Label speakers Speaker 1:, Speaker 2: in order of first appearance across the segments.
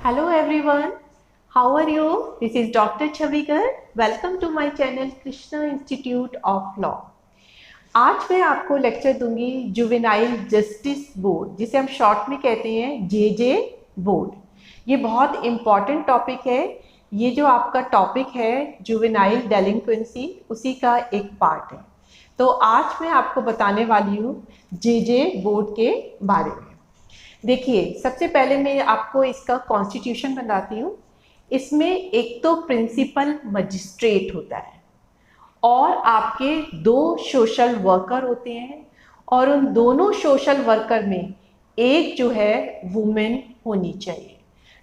Speaker 1: Hello everyone, how are you? This is Dr. Chavigar. Welcome to my channel Krishna Institute of Law. आज मैं आपको lecture दूंगी juvenile justice board, जिसे हम short में कहते हैं जेजे बोर्ड। ये बहुत इम्पॉर्टेंट टॉपिक है। ये जो आपका टॉपिक है जुवेनाइल डेलिंक्वेंसी, उसी का एक पार्ट है। तो आज मैं आपको बताने वाली हूँ जेजे बोर्ड के बारे में। देखिए, सबसे पहले मैं आपको इसका कॉन्स्टिट्यूशन बताती हूँ। इसमें एक तो प्रिंसिपल मजिस्ट्रेट होता है और आपके 2 सोशल वर्कर होते हैं, और उन दोनों सोशल वर्कर में एक जो है वुमेन होनी चाहिए।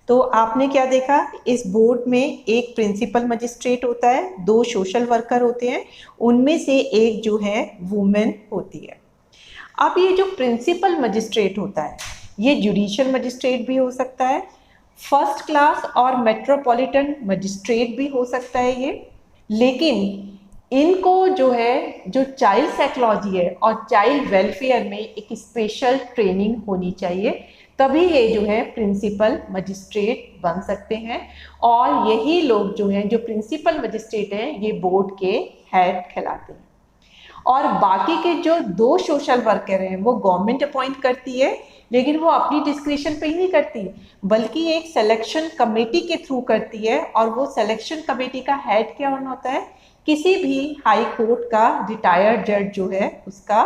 Speaker 1: तो आपने क्या देखा, इस बोर्ड में एक प्रिंसिपल मजिस्ट्रेट होता है, 2 सोशल वर्कर होते हैं, उनमें से एक जो है वुमेन होती है। अब ये जो प्रिंसिपल मजिस्ट्रेट होता है, ये जुडिशियल मजिस्ट्रेट भी हो सकता है, फर्स्ट क्लास और मेट्रोपॉलिटन मजिस्ट्रेट भी हो सकता है ये। लेकिन इनको जो है, जो चाइल्ड साइकोलॉजी है और चाइल्ड वेलफेयर में एक स्पेशल ट्रेनिंग होनी चाहिए, तभी ये जो है प्रिंसिपल मजिस्ट्रेट बन सकते हैं। और यही लोग जो हैं, जो प्रिंसिपल मजिस्ट्रेट हैं, ये बोर्ड के हेड कहलाते हैं। और बाकी के जो 2 सोशल वर्कर हैं, वो गवर्नमेंट अपॉइंट करती है, लेकिन वो अपनी डिस्क्रिप्शन पे ही नहीं करती, बल्कि एक सिलेक्शन कमेटी के थ्रू करती है। और वो सिलेक्शन कमेटी का हेड क्या होता है, किसी भी हाई कोर्ट का रिटायर्ड जज जो है उसका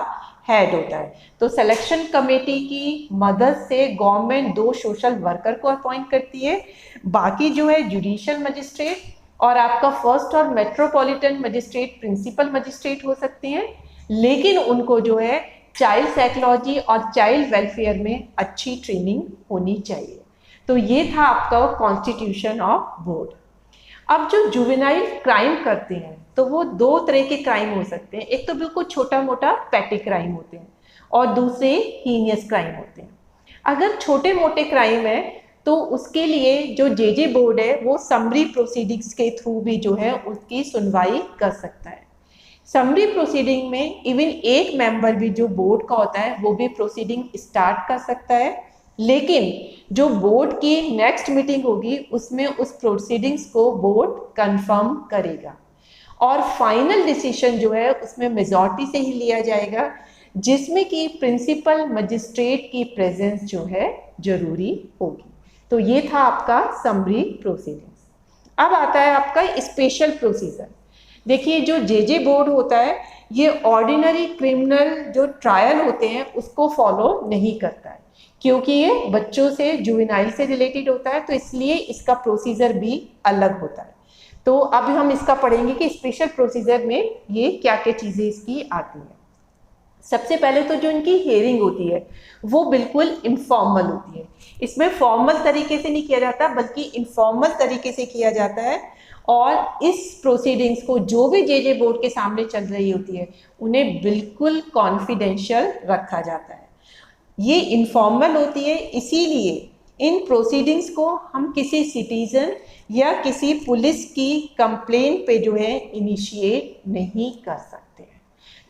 Speaker 1: हेड होता है। तो सिलेक्शन कमेटी की मदद से गवर्नमेंट 2 सोशल वर्कर को अपॉइंट करती है। बाकी जो है जुडिशियल मजिस्ट्रेट और आपका फर्स्ट और मेट्रोपॉलिटन मजिस्ट्रेट प्रिंसिपल मजिस्ट्रेट हो सकते हैं, लेकिन उनको जो है चाइल्ड साइकोलॉजी और चाइल्ड वेलफेयर में अच्छी ट्रेनिंग होनी चाहिए। तो ये था आपका कॉन्स्टिट्यूशन ऑफ बोर्ड। अब जो जुवेनाइल क्राइम करते हैं, तो वो 2 तरह के क्राइम हो सकते हैं। एक तो बिल्कुल छोटा मोटा पैटी क्राइम होते हैं, और दूसरे हीनियस क्राइम होते हैं। अगर छोटे मोटे क्राइम है, तो उसके लिए जो जेजे बोर्ड है, वो समरी प्रोसीडिंग्स के थ्रू भी जो है उसकी सुनवाई कर सकता है। समरी प्रोसीडिंग में इवन एक मेंबर भी जो बोर्ड का होता है, वो भी प्रोसीडिंग स्टार्ट कर सकता है। लेकिन जो बोर्ड की नेक्स्ट मीटिंग होगी, उसमें उस प्रोसीडिंग्स को बोर्ड कंफर्म करेगा, और फाइनल डिसीजन जो है उसमें मेजॉरिटी से ही लिया जाएगा, जिसमें कि प्रिंसिपल मजिस्ट्रेट की प्रेजेंस जो है जरूरी होगी। तो ये था आपका समरी प्रोसीडिंग्स। अब आता है आपका स्पेशल प्रोसीजर। देखिए, जो जेजे बोर्ड होता है, ये ऑर्डिनरी क्रिमिनल जो ट्रायल होते हैं उसको फॉलो नहीं करता है, क्योंकि ये बच्चों से, जुवेनाइल से रिलेटेड होता है, तो इसलिए इसका प्रोसीजर भी अलग होता है। तो अब हम इसका पढ़ेंगे कि स्पेशल प्रोसीजर में ये क्या क्या चीज़ें इसकी आती हैं। सबसे पहले तो जो इनकी हियरिंग होती है, वो बिल्कुल इनफॉर्मल होती है। इसमें फॉर्मल तरीके से नहीं किया जाता, बल्कि इनफॉर्मल तरीके से किया जाता है। और इस प्रोसीडिंग्स को जो भी जेजे बोर्ड के सामने चल रही होती है, उन्हें बिल्कुल कॉन्फिडेंशियल रखा जाता है। ये इनफॉर्मल होती है, इसीलिए इन प्रोसीडिंग्स को हम किसी सिटीजन या किसी पुलिस की कंप्लेंट पे जो है इनिशिएट नहीं कर सकते हैं।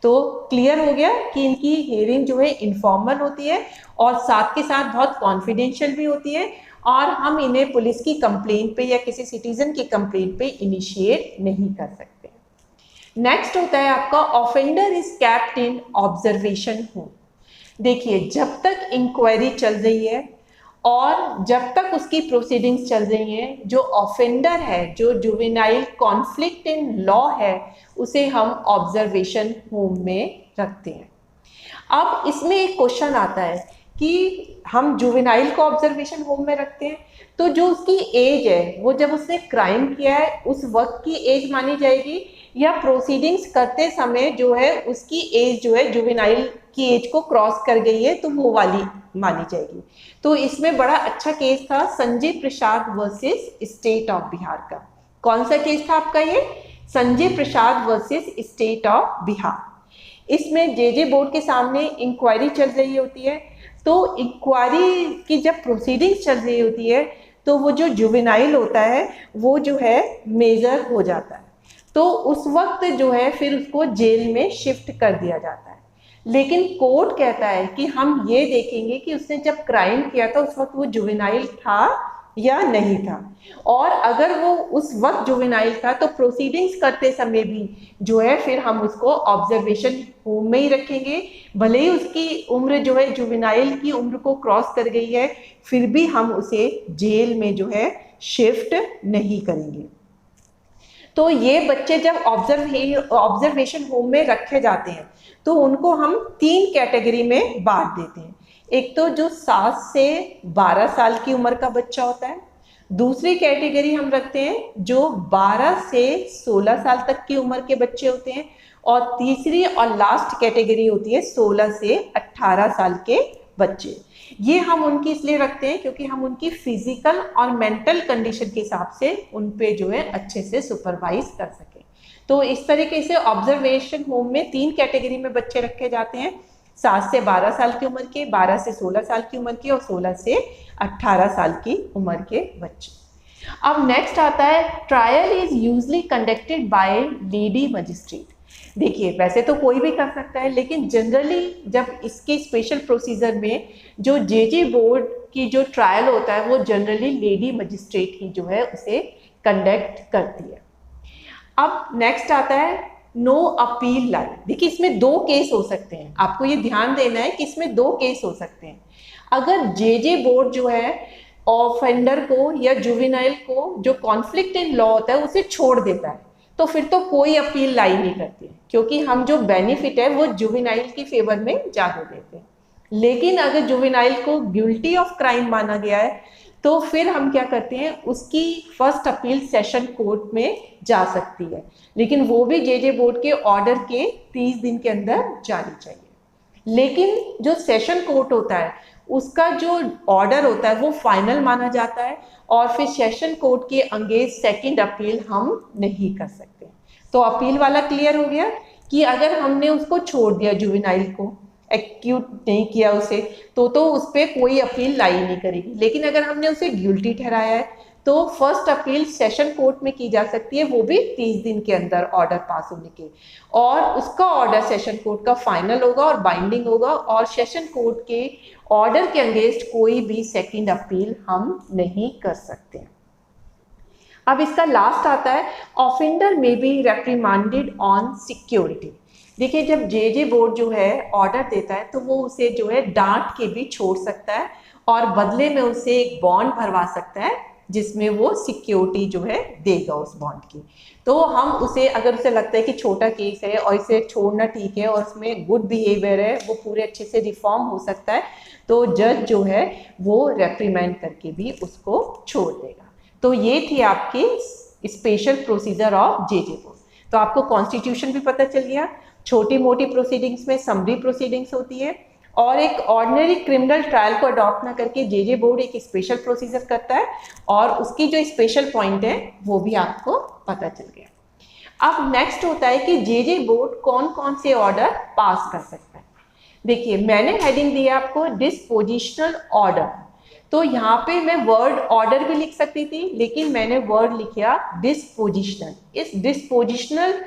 Speaker 1: तो क्लियर हो गया कि इनकी हियरिंग जो है इनफॉर्मल होती है, और साथ के साथ बहुत कॉन्फिडेंशियल भी होती है, और हम इन्हें पुलिस की कंप्लेंट पे या किसी सिटीजन की कंप्लेंट पे इनिशिएट नहीं कर सकते। नेक्स्ट होता है आपका offender is kept in observation home. देखिए, जब तक इंक्वायरी चल रही है और जब तक उसकी प्रोसीडिंग्स चल रही हैं, जो ऑफेंडर है, जो जुवेनाइल कॉन्फ्लिक्ट इन लॉ है, उसे हम ऑब्जर्वेशन होम में रखते हैं। अब इसमें एक क्वेश्चन आता है कि हम जुवेनाइल को ऑब्जर्वेशन होम में रखते हैं, तो जो उसकी एज है, वो जब उसने क्राइम किया है उस वक्त की एज मानी जाएगी, या प्रोसीडिंग्स करते समय जो है उसकी एज जो है जुवेनाइल की एज को क्रॉस कर गई है, तो वो वाली मानी जाएगी। तो इसमें बड़ा अच्छा केस था Sanjay Prasad versus state of Bihar का। कौन सा केस था आपका ये? Sanjay Prasad versus state of Bihar. इसमें जेजे बोर्ड के सामने इंक्वायरी चल रही होती है। तो इंक्वायरी की जब प्रोसीडिंग्स चल रही होती है, तो वो जो जुवेनाइल होता है, वो जो है मेजर हो जाता है। तो उस वक्त जो है फिर उसको जेल में शिफ्ट कर दिया जाता है। लेकिन कोर्ट कहता है कि हम ये देखेंगे कि उसने जब क्राइम किया था उस वक्त वो जुवेनाइल था या नहीं था, और अगर वो उस वक्त जुवेनाइल था तो प्रोसीडिंग्स करते समय भी जो है फिर हम उसको ऑब्जर्वेशन होम में ही रखेंगे। भले ही उसकी उम्र जो है जुवेनाइल की उम्र को क्रॉस कर गई है, फिर भी हम उसे जेल में जो है शिफ्ट नहीं करेंगे। तो ये बच्चे जब ऑब्जर्वेशन होम में रखे जाते हैं तो उनको हम 3 कैटेगरी में बांट देते हैं। एक तो जो 7 से 12 साल की उम्र का बच्चा होता है, दूसरी कैटेगरी हम रखते हैं जो 12 से 16 साल तक की उम्र के बच्चे होते हैं, और तीसरी और लास्ट कैटेगरी होती है 16 से 18 साल के बच्चे। ये हम उनकी इसलिए रखते हैं क्योंकि हम उनकी फिजिकल और मेंटल कंडीशन के हिसाब से उन पे जो है अच्छे से सुपरवाइज कर सकें। तो इस तरीके से ऑब्जर्वेशन होम में 3 कैटेगरी में बच्चे रखे जाते हैं, 7 से 12 साल की उम्र के, 12 से 16 साल की उम्र के और 16 से 18 साल की उम्र के बच्चे। अब नेक्स्ट आता है trial is usually conducted by lady magistrate. देखिए वैसे तो कोई भी कर सकता है, लेकिन जनरली जब इसके स्पेशल प्रोसीजर में जो जेजे बोर्ड की जो ट्रायल होता है वो जनरली लेडी मजिस्ट्रेट ही जो है उसे कंडक्ट करती है। अब नेक्स्ट आता है नो अपील लाइन। देखिए इसमें 2 केस हो सकते हैं, आपको ये ध्यान देना है कि इसमें 2 केस हो सकते हैं। अगर जेजे बोर्ड जो है ऑफेंडर को या जुवेनाइल को जो कॉन्फ्लिक्ट इन लॉ होता है उसे छोड़ देता है तो फिर तो कोई अपील लाई नहीं करती, क्योंकि हम जो बेनिफिट है वो जुवेनाइल की फेवर में ज़्यादा देते हैं। लेकिन अगर जुवेनाइल को गिल्टी ऑफ क्राइम माना गया है तो फिर हम क्या करते हैं, उसकी फर्स्ट अपील सेशन कोर्ट में जा सकती है, लेकिन वो भी जेजे बोर्ड के ऑर्डर के 30 दिन के अंदर जानी चाहिए। लेकिन जो सेशन कोर्ट होता है उसका जो ऑर्डर होता है वो फाइनल माना जाता है, और फिर सेशन कोर्ट के अगेंस्ट सेकंड अपील हम नहीं कर सकते। तो अपील वाला क्लियर हो गया कि अगर हमने उसको छोड़ दिया, जुवेनाइल को एक्यूट नहीं किया उसे, तो उस पर कोई अपील लाई नहीं करेगी। लेकिन अगर हमने उसे गिल्टी ठहराया है तो फर्स्ट अपील सेशन कोर्ट में की जा सकती है, वो भी 30 दिन के अंदर ऑर्डर पास होने के, और उसका ऑर्डर सेशन कोर्ट का फाइनल होगा और बाइंडिंग होगा, और सेशन कोर्ट के ऑर्डर के अगेंस्ट कोई भी सेकंड अपील हम नहीं कर सकते। अब इसका लास्ट आता है ऑफेंडर में बी रेप्रिमांडेड ऑन सिक्योरिटी। देखिए जब जेजे बोर्ड जो है ऑर्डर देता है तो वो उसे जो है डांट के भी छोड़ सकता है और बदले में उसे एक बॉन्ड भरवा सकता है जिसमें वो सिक्योरिटी जो है देगा उस बॉन्ड की। तो हम उसे, अगर उसे लगता है कि छोटा केस है और इसे छोड़ना ठीक है और उसमें गुड बिहेवियर है, वो पूरे अच्छे से रिफॉर्म हो सकता है, तो जज जो है वो रेप्रीमेंड करके भी उसको छोड़ देगा। तो ये थी आपकी special procedure of JJ board. तो आपको कॉन्स्टिट्यूशन भी पता चल गया, छोटी मोटी प्रोसीडिंग्स में समरी प्रोसीडिंग्स होती है, और एक ऑर्डिनरी क्रिमिनल ट्रायल को अडॉप्ट ना करके जेजे बोर्ड एक स्पेशल प्रोसीजर करता है, और उसकी जो स्पेशल पॉइंट है वो भी आपको पता चल गया। अब नेक्स्ट होता है कि जेजे बोर्ड कौन कौन से ऑर्डर पास कर सकता है। देखिए मैंने हेडिंग दिया आपको डिस्पोजिशनल ऑर्डर, तो यहाँ पे मैं वर्ड ऑर्डर भी लिख सकती थी, लेकिन मैंने वर्ड लिखा डिस्पोजिशनल। इस डिस्पोजिशनल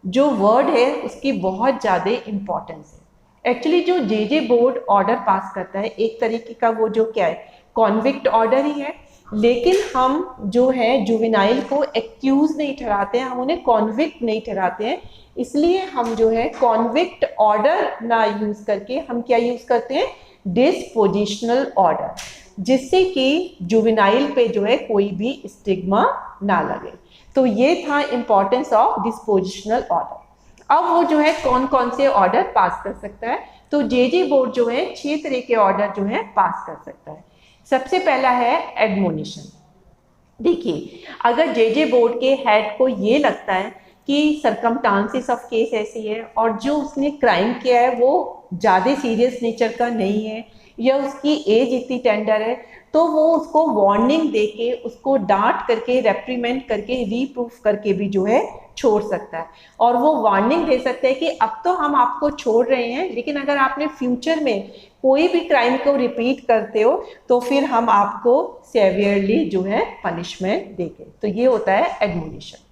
Speaker 1: जो वर्ड है उसकी बहुत ज़्यादा इम्पोर्टेंस है। एक्चुअली जो जेजे बोर्ड ऑर्डर पास करता है एक तरीके का वो जो क्या है, कॉन्विक्ट ऑर्डर ही है, लेकिन हम जो है जुवेनाइल को एक्यूज नहीं ठहराते हैं, हम उन्हें कॉन्विक्ट नहीं ठहराते हैं, इसलिए हम जो है कॉन्विक्ट ऑर्डर ना यूज करके हम क्या यूज करते हैं, डिस्पोजिशनल ऑर्डर, जिससे कि जुवेनाइल पे जो है कोई भी स्टिग्मा ना लगे। तो ये था इंपॉर्टेंस ऑफ डिस्पोजिशनल ऑर्डर। अब वो जो है कौन कौन से ऑर्डर पास कर सकता है, तो जेजे बोर्ड जो है 6 तरह के ऑर्डर जो है पास कर सकता है। सबसे पहला है एडमोनिशन। देखिए अगर जेजे बोर्ड के हेड को ये लगता है कि सरकमस्टांसेस ऑफ केस ऐसी है और जो उसने क्राइम किया है वो ज़्यादा सीरियस नेचर का नहीं है या उसकी एज इतनी टेंडर है, तो वो उसको वार्निंग देके, उसको डांट करके, रेप्रीमेंड करके, रीप्रूफ करके भी जो है छोड़ सकता है। और वो वार्निंग दे सकता है कि अब तो हम आपको छोड़ रहे हैं, लेकिन अगर आपने फ्यूचर में कोई भी क्राइम को रिपीट करते हो तो फिर हम आपको सेवियरली जो है पनिशमेंट देंगे। तो ये होता है एडमोनिशन।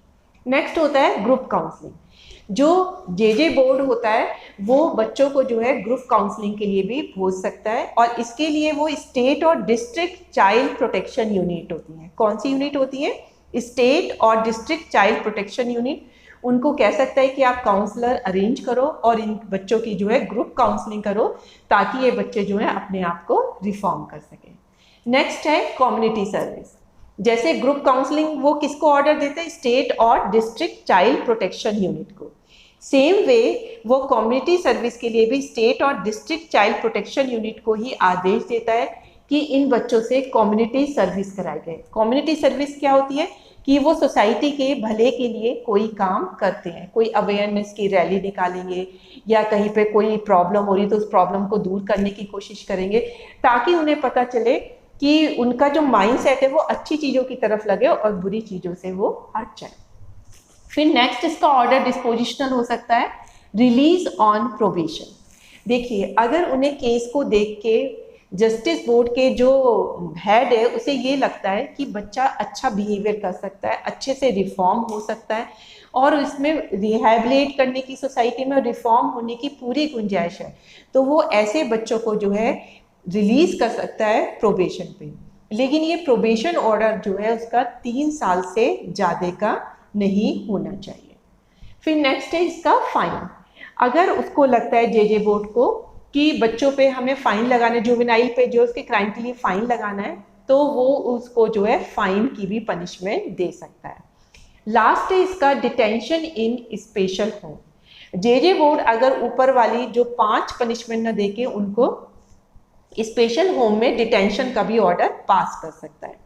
Speaker 1: नेक्स्ट होता है ग्रुप काउंसलिंग। जो जे बोर्ड होता है वो बच्चों को जो है ग्रुप काउंसलिंग के लिए भी भेज सकता है, और इसके लिए वो स्टेट और डिस्ट्रिक्ट चाइल्ड प्रोटेक्शन यूनिट होती है। कौन सी यूनिट होती है? स्टेट और डिस्ट्रिक्ट चाइल्ड प्रोटेक्शन यूनिट। उनको कह सकता है कि आप काउंसलर अरेंज करो और इन बच्चों की जो है ग्रुप काउंसलिंग करो, ताकि ये बच्चे जो है अपने आप को रिफॉर्म कर सकें। नेक्स्ट है कम्युनिटी सर्विस। जैसे ग्रुप काउंसलिंग वो किसको ऑर्डर देते हैं? स्टेट और डिस्ट्रिक्ट चाइल्ड प्रोटेक्शन यूनिट को। सेम वे वो कम्युनिटी सर्विस के लिए भी स्टेट और डिस्ट्रिक्ट चाइल्ड प्रोटेक्शन यूनिट को ही आदेश देता है कि इन बच्चों से कम्युनिटी सर्विस कराई जाए। कम्युनिटी सर्विस क्या होती है? कि वो सोसाइटी के भले के लिए कोई काम करते हैं, कोई अवेयरनेस की रैली निकालेंगे या कहीं पे कोई प्रॉब्लम हो रही है तो उस प्रॉब्लम को दूर करने की कोशिश करेंगे, ताकि उन्हें पता चले कि उनका जो माइंडसेट है वो अच्छी चीज़ों की तरफ लगे और बुरी चीज़ों से वो हट जाए। फिर नेक्स्ट इसका ऑर्डर डिस्पोजिशनल हो सकता है, रिलीज ऑन प्रोबेशन। देखिए, अगर उन्हें केस को देख के जस्टिस बोर्ड के जो हेड है उसे ये लगता है कि बच्चा अच्छा बिहेवियर कर सकता है, अच्छे से रिफॉर्म हो सकता है और इसमें रिहैबिलिटेट करने की, सोसाइटी में रिफॉर्म होने की पूरी गुंजाइश है, तो वो ऐसे बच्चों को जो है रिलीज कर सकता है प्रोबेशन पे। लेकिन ये प्रोबेशन ऑर्डर जो है उसका 3 साल से ज़्यादा का नहीं होना चाहिए। फिर नेक्स्ट है इसका फाइन। अगर उसको लगता है जे बोर्ड को कि बच्चों पे हमें फाइन लगाना है, जुवेनाइल पे जो उसके क्राइम के लिए फाइन लगाना है, तो वो उसको जो है फाइन की भी पनिशमेंट दे सकता है। लास्ट है इसका डिटेंशन इन स्पेशल होम। जे बोर्ड अगर ऊपर वाली जो 5 पनिशमेंट न देके उनको स्पेशल होम में डिटेंशन का भी ऑर्डर पास कर सकता है।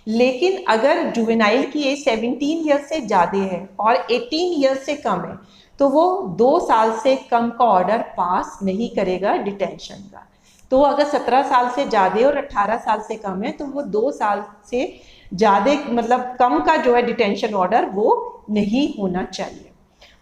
Speaker 1: लेकिन अगर जुवेनाइल की एज 17 ईयर से ज़्यादा है और 18 ईयर से कम है तो वो 2 साल से कम का ऑर्डर पास नहीं करेगा डिटेंशन का। तो अगर 17 साल से ज़्यादा और 18 साल से कम है तो वो 2 साल से ज़्यादा मतलब कम का जो है डिटेंशन ऑर्डर वो नहीं होना चाहिए।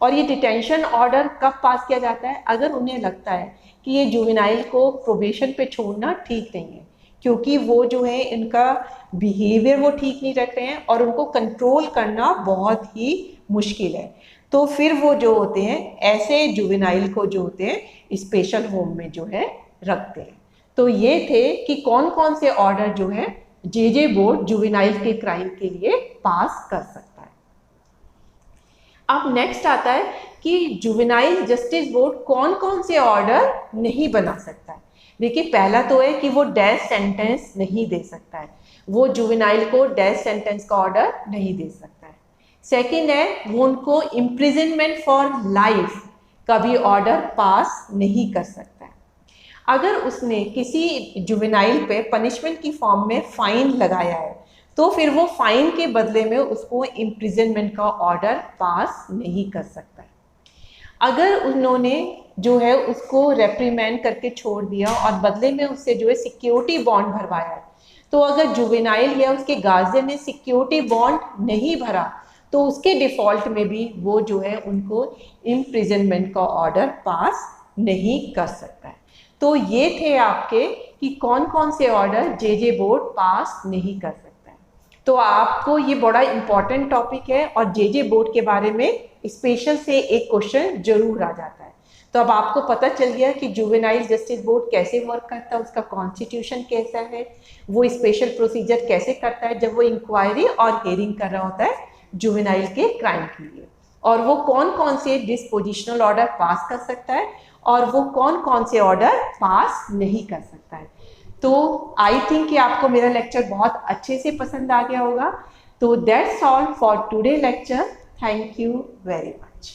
Speaker 1: और ये डिटेंशन ऑर्डर कब पास किया जाता है? अगर उन्हें लगता है कि ये जुवेनाइल को प्रोबेशन पे छोड़ना ठीक नहीं है, क्योंकि वो जो है इनका बिहेवियर वो ठीक नहीं रख रहे हैं और उनको कंट्रोल करना बहुत ही मुश्किल है, तो फिर वो जो होते हैं ऐसे जुवेनाइल को जो होते हैं स्पेशल होम में जो है रखते हैं। तो ये थे कि कौन कौन से ऑर्डर जो है जे बोर्ड जुवेनाइल के क्राइम के लिए पास कर सकता है। अब नेक्स्ट आता है कि जुवेनाइल जस्टिस बोर्ड कौन कौन से ऑर्डर नहीं बना सकता है। देखिए, पहला तो है कि वो डेथ सेंटेंस नहीं दे सकता है, वो जुवेनाइल को डेथ सेंटेंस का ऑर्डर नहीं दे सकता है। सेकंड है वो उनको इम्प्रिजनमेंट फॉर लाइफ का भी ऑर्डर पास नहीं कर सकता है। अगर उसने किसी जुवेनाइल पे पनिशमेंट की फॉर्म में फाइन लगाया है तो फिर वो फाइन के बदले में उसको इम्प्रिजनमेंट का ऑर्डर पास नहीं कर सकता है। अगर उन्होंने जो है उसको रेप्रीमेंड करके छोड़ दिया और बदले में उससे जो है सिक्योरिटी बॉन्ड भरवाया है, तो अगर जुवेनाइल या उसके गार्जियन ने सिक्योरिटी बॉन्ड नहीं भरा तो उसके डिफ़ॉल्ट में भी वो जो है उनको इम्प्रिजनमेंट का ऑर्डर पास नहीं कर सकता है। तो ये थे आपके कि कौन कौन से ऑर्डर जे बोर्ड पास नहीं कर सकता है। तो आपको ये बड़ा इम्पॉर्टेंट टॉपिक है और जे बोर्ड के बारे में स्पेशल से एक क्वेश्चन जरूर आ जाता है। तो अब आपको पता चल गया कि जुवेनाइल जस्टिस बोर्ड कैसे वर्क करता है, उसका कॉन्स्टिट्यूशन कैसा है, वो स्पेशल प्रोसीजर कैसे करता है जब वो इंक्वायरी और हियरिंग कर रहा होता है जुवेनाइल के क्राइम के लिए, और वो कौन कौन से डिस्पोजिशनल ऑर्डर पास कर सकता है और वो कौन कौन से ऑर्डर पास नहीं कर सकता है। तो आई थिंक कि आपको मेरा लेक्चर बहुत अच्छे से पसंद आ गया होगा। तो that's all for today lecture. Thank you very much.